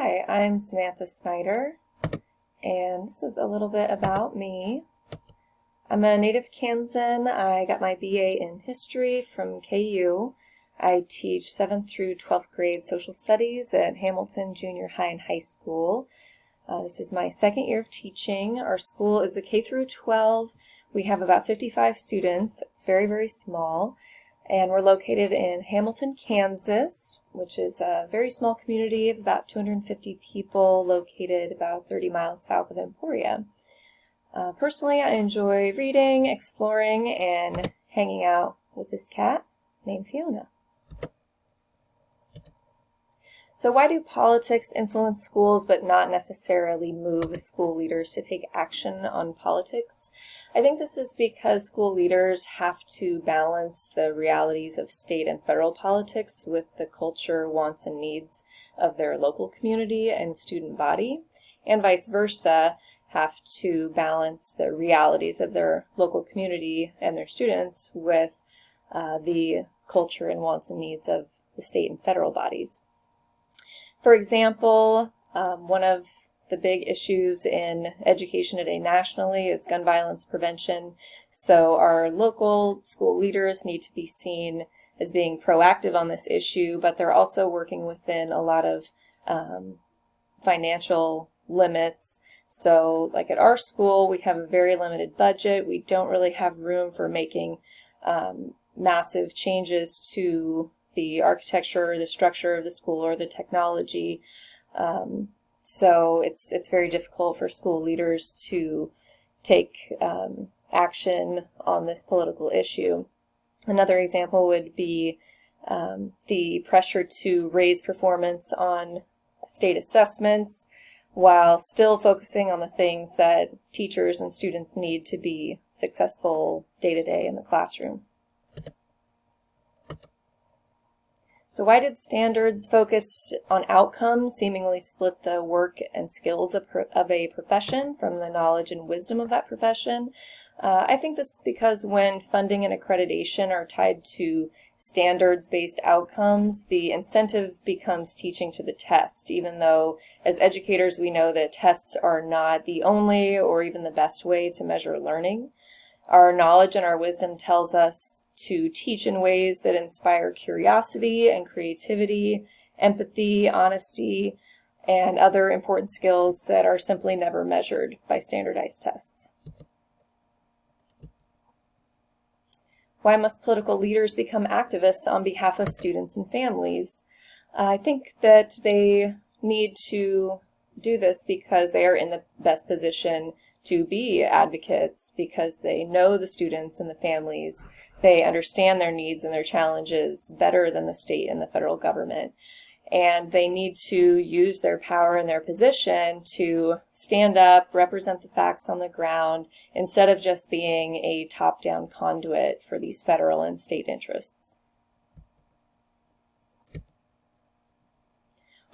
Hi, I'm Samantha Snyder, and this is a little bit about me. I'm a native Kansan. I got my BA in history from KU. I teach 7th through 12th grade social studies at Hamilton Junior High and High School. This is my second year of teaching. Our school is a K through 12. We have about 55 students. It's very, very small. And we're located in Hamilton, Kansas, which is a very small community of about 250 people located about 30 miles south of Emporia. Personally, I enjoy reading, exploring, and hanging out with this cat named Fiona. So why do politics influence schools but not necessarily move school leaders to take action on politics? I think this is because school leaders have to balance the realities of state and federal politics with the culture, wants, and needs of their local community and student body, and vice versa, have to balance the realities of their local community and their students with the culture and wants and needs of the state and federal bodies. For example, one of the big issues in education today nationally is gun violence prevention. So our local school leaders need to be seen as being proactive on this issue, but they're also working within a lot of financial limits. So like at our school, we have a very limited budget. We don't really have room for making massive changes to the architecture or the structure of the school or the technology. So it's very difficult for school leaders to take action on this political issue. Another example would be the pressure to raise performance on state assessments while still focusing on the things that teachers and students need to be successful day-to-day in the classroom. So why did standards focused on outcomes seemingly split the work and skills of a profession from the knowledge and wisdom of that profession? I think this is because when funding and accreditation are tied to standards-based outcomes, the incentive becomes teaching to the test, even though as educators we know that tests are not the only or even the best way to measure learning. Our knowledge and our wisdom tells us to teach in ways that inspire curiosity and creativity, empathy, honesty, and other important skills that are simply never measured by standardized tests. Why must political leaders become activists on behalf of students and families? I think that they need to do this because they are in the best position to be advocates, because they know the students and the families. They understand their needs and their challenges better than the state and the federal government. And they need to use their power and their position to stand up, represent the facts on the ground, instead of just being a top-down conduit for these federal and state interests.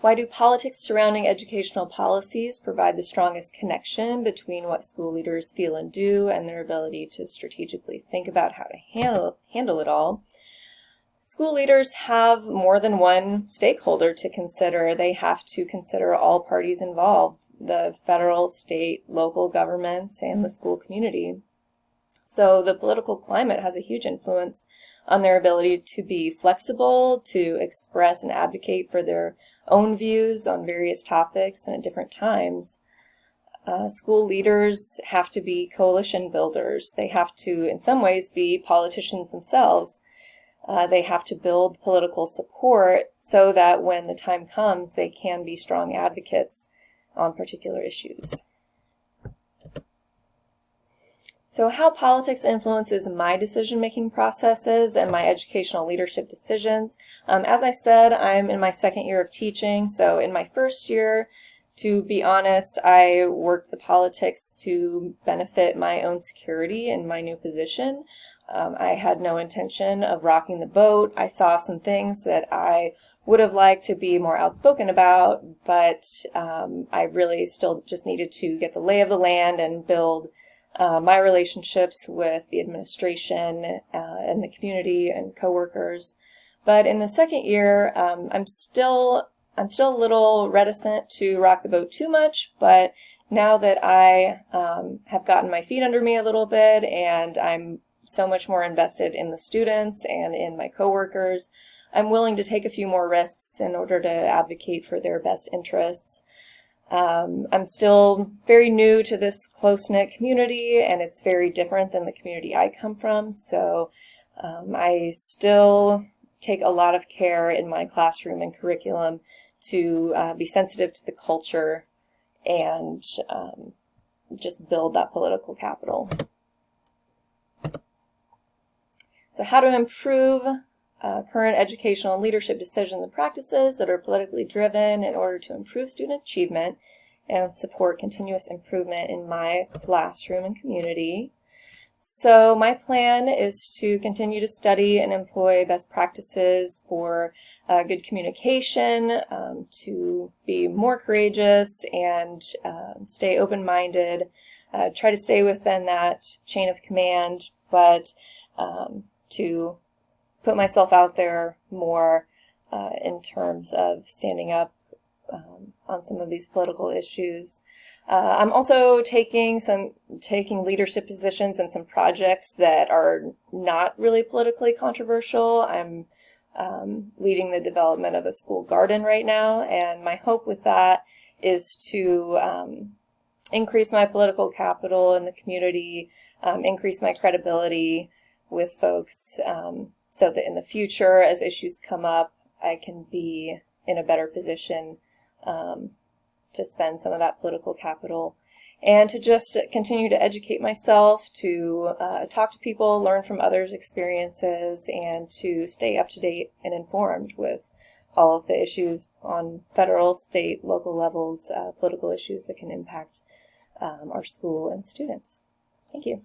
Why do politics surrounding educational policies provide the strongest connection between what school leaders feel and do and their ability to strategically think about how to handle it all? School leaders have more than one stakeholder to consider. They have to consider all parties involved, the federal, state, local governments, and the school community. So the political climate has a huge influence on their ability to be flexible, to express and advocate for their own views on various topics and at different times. School leaders have to be coalition builders. They have to, in some ways, be politicians themselves. They have to build political support so that when the time comes, they can be strong advocates on particular issues. So how politics influences my decision-making processes and my educational leadership decisions. As I said, I'm in my second year of teaching, so in my first year, to be honest, I worked the politics to benefit my own security in my new position. I had no intention of rocking the boat. I saw some things that I would have liked to be more outspoken about, but I really still just needed to get the lay of the land and build my relationships with the administration and the community and coworkers. But in the second year, I'm still I'm still a little reticent to rock the boat too much, but now that I have gotten my feet under me a little bit and I'm so much more invested in the students and in my coworkers, I'm willing to take a few more risks in order to advocate for their best interests. I'm still very new to this close-knit community, and it's very different than the community I come from, so I still take a lot of care in my classroom and curriculum to be sensitive to the culture and just build that political capital. So how to improve current educational and leadership decisions and practices that are politically driven in order to improve student achievement and support continuous improvement in my classroom and community. So my plan is to continue to study and employ best practices for good communication, to be more courageous and stay open-minded, try to stay within that chain of command, but to put myself out there more in terms of standing up on some of these political issues. I'm also taking leadership positions in some projects that are not really politically controversial. I'm leading the development of a school garden right now, and my hope with that is to increase my political capital in the community, increase my credibility with folks, so that in the future, as issues come up, I can be in a better position to spend some of that political capital, and to just continue to educate myself, to talk to people, learn from others' experiences, and to stay up to date and informed with all of the issues on federal, state, local levels, political issues that can impact our school and students. Thank you.